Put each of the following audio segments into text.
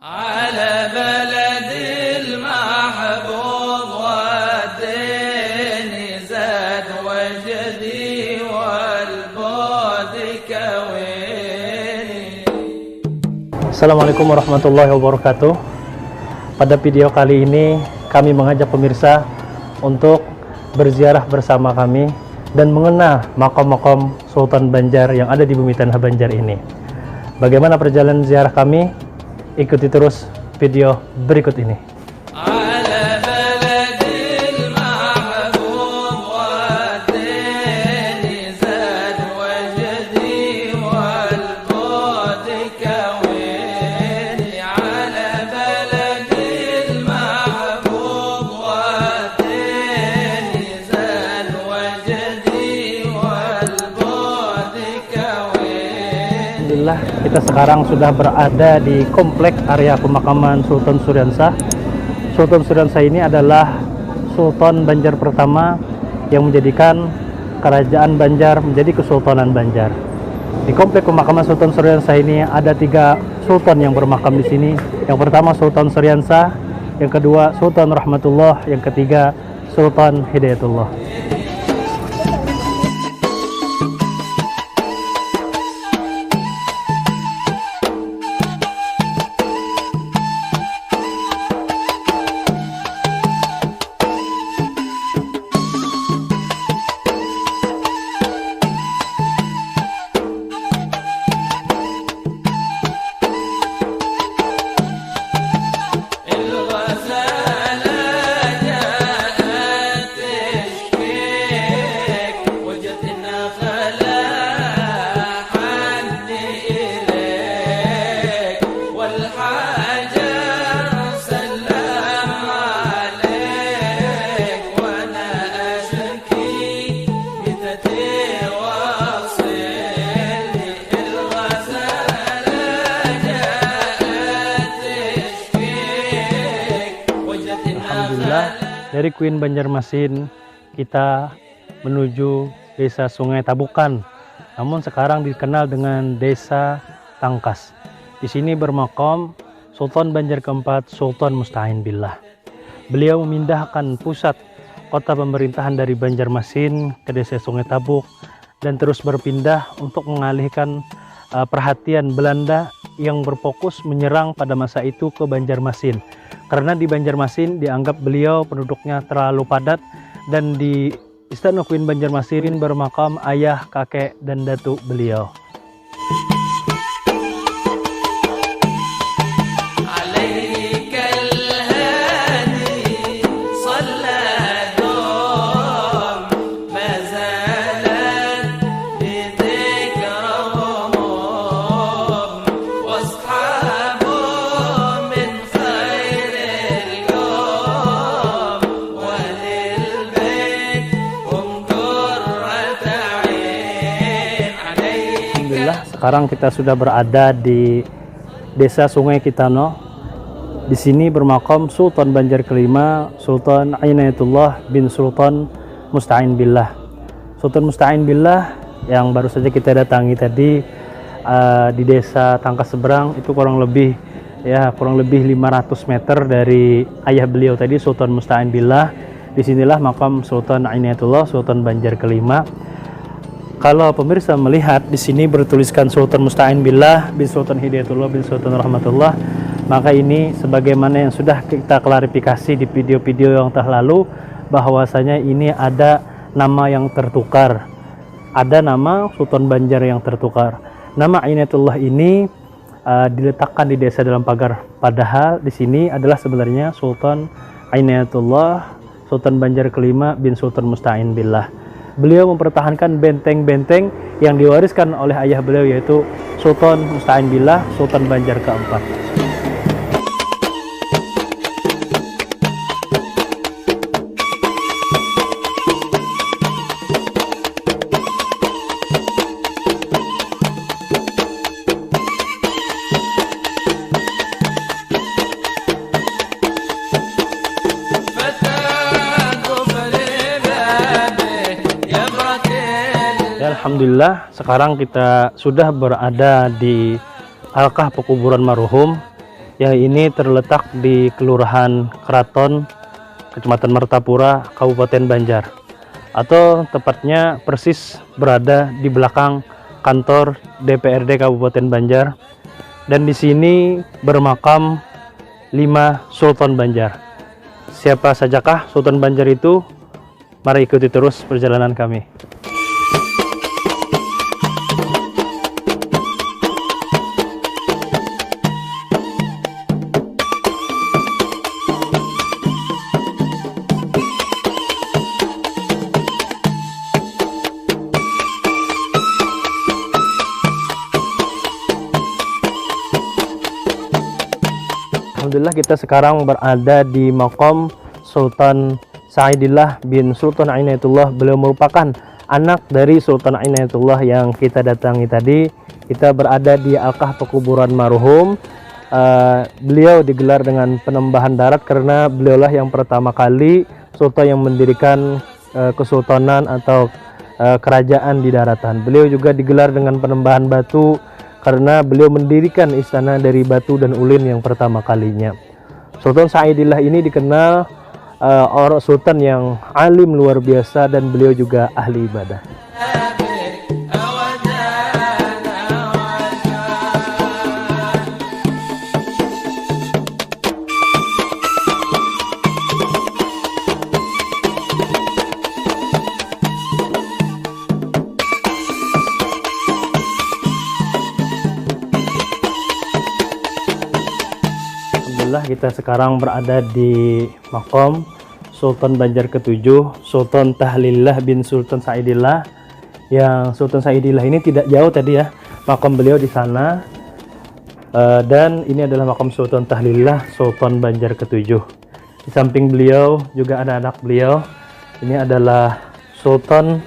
على بلد المحبوب والدين زاد وجدي والبعد كويني. Assalamualaikum warahmatullahi wabarakatuh. Pada video kali ini kami mengajak pemirsa untuk berziarah bersama kami dan mengenal makam-makam Sultan Banjar yang ada di bumi tanah Banjar ini. Bagaimana perjalanan ziarah kami? Ikuti terus video berikut ini. Alhamdulillah, kita sekarang sudah berada di komplek area pemakaman Sultan Suryansah. Sultan Suryansah ini adalah Sultan Banjar pertama yang menjadikan kerajaan Banjar menjadi Kesultanan Banjar. Di komplek pemakaman Sultan Suryansah ini ada 3 sultan yang bermakam di sini. Yang pertama Sultan Suryansah, yang kedua Sultan Rahmatullah, yang ketiga Sultan Hidayatullah. Dari Queen Banjarmasin kita menuju desa Sungai Tabukan, namun sekarang dikenal dengan desa Tangkas. Di sini bermakam Sultan Banjar keempat, Sultan Musta'in Billah. Beliau memindahkan pusat kota pemerintahan dari Banjarmasin ke desa Sungai Tabuk dan terus berpindah untuk mengalihkan perhatian Belanda yang berfokus menyerang pada masa itu ke Banjarmasin. Karena di Banjarmasin dianggap beliau penduduknya terlalu padat, dan di Istana Queen Banjarmasin bermakam ayah, kakek, dan datuk beliau. Sekarang kita sudah berada di desa Sungai Kitano. Di sini bermakam Sultan Banjar kelima, Sultan Inayatullah bin Sultan Musta'in Billah. Sultan Musta'in Billah yang baru saja kita datangi tadi di desa Tangkas seberang, itu kurang lebih 500 meter dari ayah beliau tadi, Sultan Musta'in Billah. Disinilah makam Sultan Inayatullah, Sultan Banjar kelima. Kalau pemirsa melihat di sini bertuliskan Sultan Musta'in Billah bin Sultan Hidayatullah bin Sultan Rahmatullah, maka ini sebagaimana yang sudah kita klarifikasi di video-video yang telah lalu, bahwasanya ini ada nama yang tertukar. Ada nama Sultan Banjar yang tertukar. Nama Inayatullah ini diletakkan di desa dalam pagar, padahal di sini adalah sebenarnya Sultan Inayatullah Sultan Banjar kelima bin Sultan Musta'in Billah. Beliau mempertahankan benteng-benteng yang diwariskan oleh ayah beliau, yaitu Sultan Musta'in Billah, Sultan Banjar keempat. Alhamdulillah, sekarang kita sudah berada di Halqah Pekuburan Marhum yang ini terletak di Kelurahan Keraton, Kecamatan Martapura, Kabupaten Banjar, atau tepatnya persis berada di belakang kantor DPRD Kabupaten Banjar. Dan di sini bermakam 5 Sultan Banjar. Siapa sajakah Sultan Banjar itu? Mari ikuti terus perjalanan kami. Alhamdulillah kita sekarang berada di Maqam Sultan Sa'idillah bin Sultan Inayatullah. Beliau merupakan anak dari Sultan Inayatullah yang kita datangi tadi. Kita berada di Alkah pekuburan marhum. Beliau digelar dengan Penembahan Darat karena beliaulah yang pertama kali sultan yang mendirikan kesultanan atau kerajaan di daratan. Beliau juga digelar dengan Penembahan Batu karena beliau mendirikan istana dari batu dan ulin yang pertama kalinya. Sultan Sa'idillah ini dikenal orang sultan yang alim luar biasa dan beliau juga ahli ibadah. Kita sekarang berada di Maqam Sultan Banjar ke-7, Sultan Tahlillah bin Sultan Sa'idillah. Yang Sultan Sa'idillah ini tidak jauh tadi ya, makam beliau di sana. Dan ini adalah makam Sultan Tahlillah, Sultan Banjar ke-7. Di samping beliau juga ada anak beliau. Ini adalah Sultan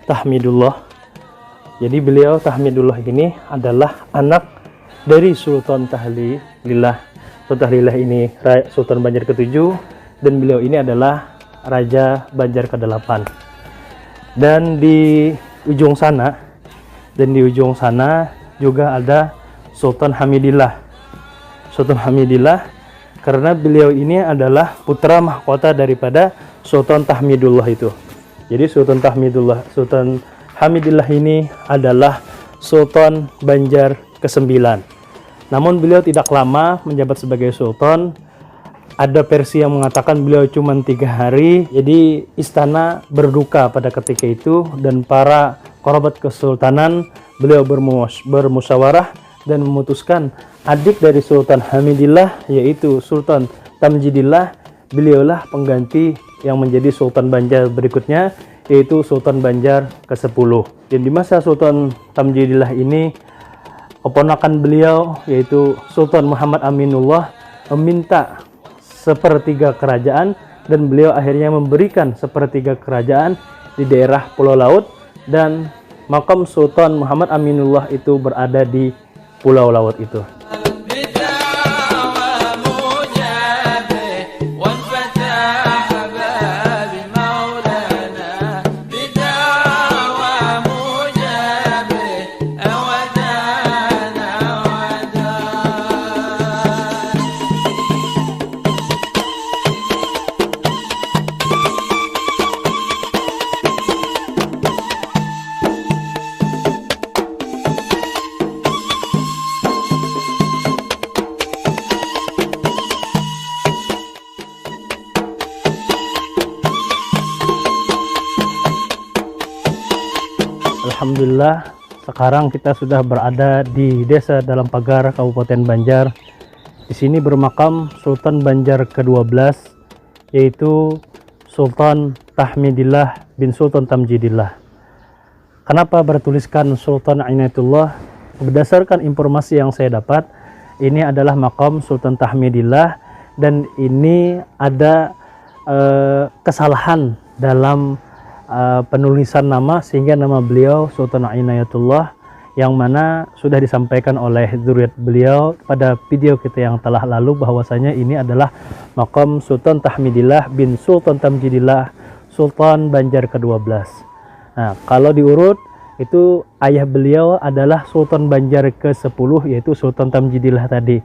Tahmidullah. Jadi beliau Tahmidullah ini adalah anak dari Sultan Tahlillah. Sultan Tahlillah ini Sultan Banjar ke-7 dan beliau ini adalah Raja Banjar ke-8. Dan di ujung sana juga ada Sultan Hamidillah. Sultan Hamidillah karena beliau ini adalah putra mahkota daripada Sultan Tahmidullah itu. Jadi Sultan Hamidillah ini adalah Sultan Banjar ke-9. Namun beliau tidak lama menjabat sebagai sultan. Ada versi yang mengatakan beliau cuma 3 hari. Jadi istana berduka pada ketika itu dan para kerabat kesultanan beliau bermusyawarah dan memutuskan adik dari Sultan Hamidillah yaitu Sultan Tamjidillah, beliaulah pengganti yang menjadi Sultan Banjar berikutnya yaitu Sultan Banjar ke-10. Dan di masa Sultan Tamjidillah ini keponakan beliau yaitu Sultan Muhammad Aminullah meminta sepertiga kerajaan dan beliau akhirnya memberikan sepertiga kerajaan di daerah Pulau Laut dan makam Sultan Muhammad Aminullah itu berada di Pulau Laut itu. Alhamdulillah, sekarang kita sudah berada di Desa Dalam Pagar, Kabupaten Banjar. Di sini bermakam Sultan Banjar ke-12, yaitu Sultan Tahmidillah bin Sultan Tamjidillah. Kenapa bertuliskan Sultan Inayatullah? Berdasarkan informasi yang saya dapat, ini adalah makam Sultan Tahmidillah dan ini ada kesalahan dalam penulisan nama sehingga nama beliau Sultan Inayatullah yang mana sudah disampaikan oleh zuriat beliau pada video kita yang telah lalu bahwasanya ini adalah makam Sultan Tahmidillah bin Sultan Tamjidillah Sultan Banjar ke-12. Nah, kalau diurut itu ayah beliau adalah Sultan Banjar ke-10 yaitu Sultan Tamjidillah tadi.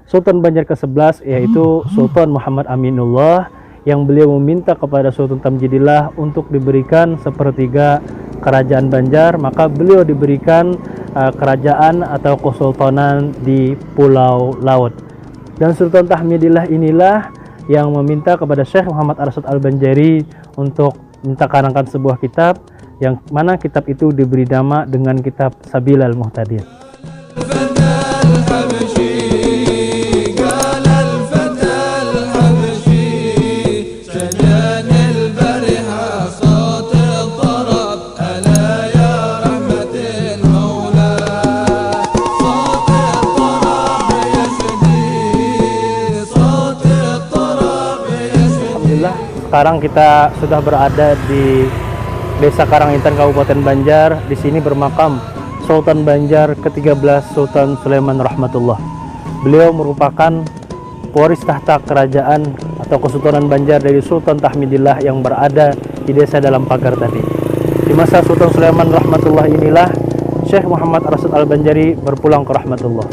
Sultan Banjar ke-11 yaitu Sultan Muhammad Aminullah, yang beliau meminta kepada Sultan Tamjidillah untuk diberikan sepertiga kerajaan Banjar, maka beliau diberikan kerajaan atau kesultanan di Pulau Laut. Dan Sultan Tahmidillah inilah yang meminta kepada Syekh Muhammad Arsyad Al-Banjari untuk minta karangkan sebuah kitab, yang mana kitab itu diberi nama dengan kitab Sabilal Muhtadin. Sekarang kita sudah berada di Desa Karangintan, Kabupaten Banjar. Di sini bermakam Sultan Banjar ke-13 Sultan Sulaiman Rahmatullah. Beliau merupakan pewaris tahta kerajaan atau Kesultanan Banjar dari Sultan Tahmidillah yang berada di desa dalam pagar tadi. Di masa Sultan Sulaiman Rahmatullah inilah Syekh Muhammad Arsyad Al-Banjari berpulang ke rahmatullah.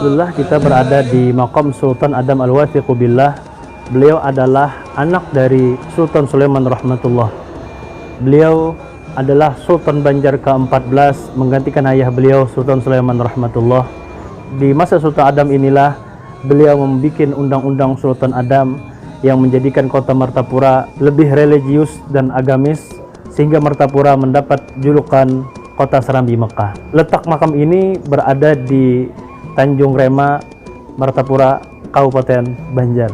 Alhamdulillah, kita berada di makam Sultan Adam Al-Wathiqu Billah. Beliau adalah anak dari Sultan Sulaiman Rahmatullah. Beliau adalah Sultan Banjar ke-14 menggantikan ayah beliau Sultan Sulaiman Rahmatullah. Di masa Sultan Adam inilah beliau membuat undang-undang Sultan Adam yang menjadikan kota Martapura lebih religius dan agamis, sehingga Martapura mendapat julukan kota Serambi Mekah. Letak makam ini berada di Tanjung Rema, Martapura, Kabupaten Banjar.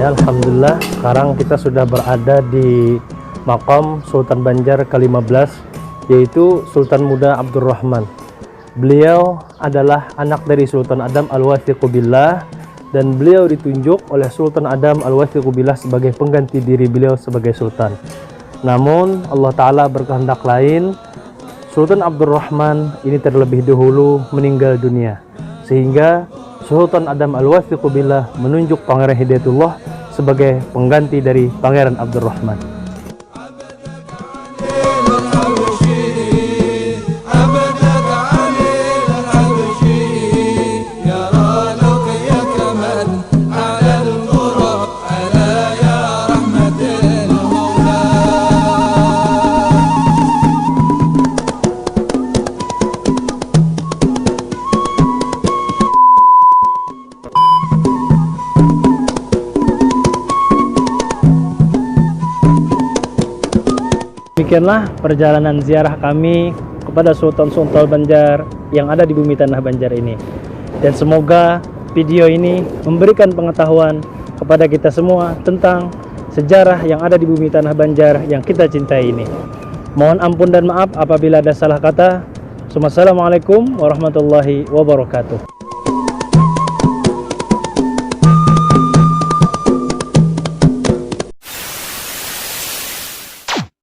Alhamdulillah, sekarang kita sudah berada di makam Sultan Banjar ke-15, yaitu Sultan Muda Abdurrahman. Beliau adalah anak dari Sultan Adam Al-Wathiqu Billah, dan beliau ditunjuk oleh Sultan Adam Al-Wathiqu Billah sebagai pengganti diri beliau sebagai sultan. Namun Allah Ta'ala berkehendak lain. Sultan Abdurrahman ini terlebih dahulu meninggal dunia, sehingga Sultan Adam Al-Wathiqu Billah menunjuk Pangeran Hidayatullah sebagai pengganti dari Pangeran Abdurrahman. Demikianlah perjalanan ziarah kami kepada Sultan-Sultan Banjar yang ada di bumi tanah Banjar ini. Dan semoga video ini memberikan pengetahuan kepada kita semua tentang sejarah yang ada di bumi tanah Banjar yang kita cintai ini. Mohon ampun dan maaf apabila ada salah kata. Wassalamualaikum warahmatullahi wabarakatuh.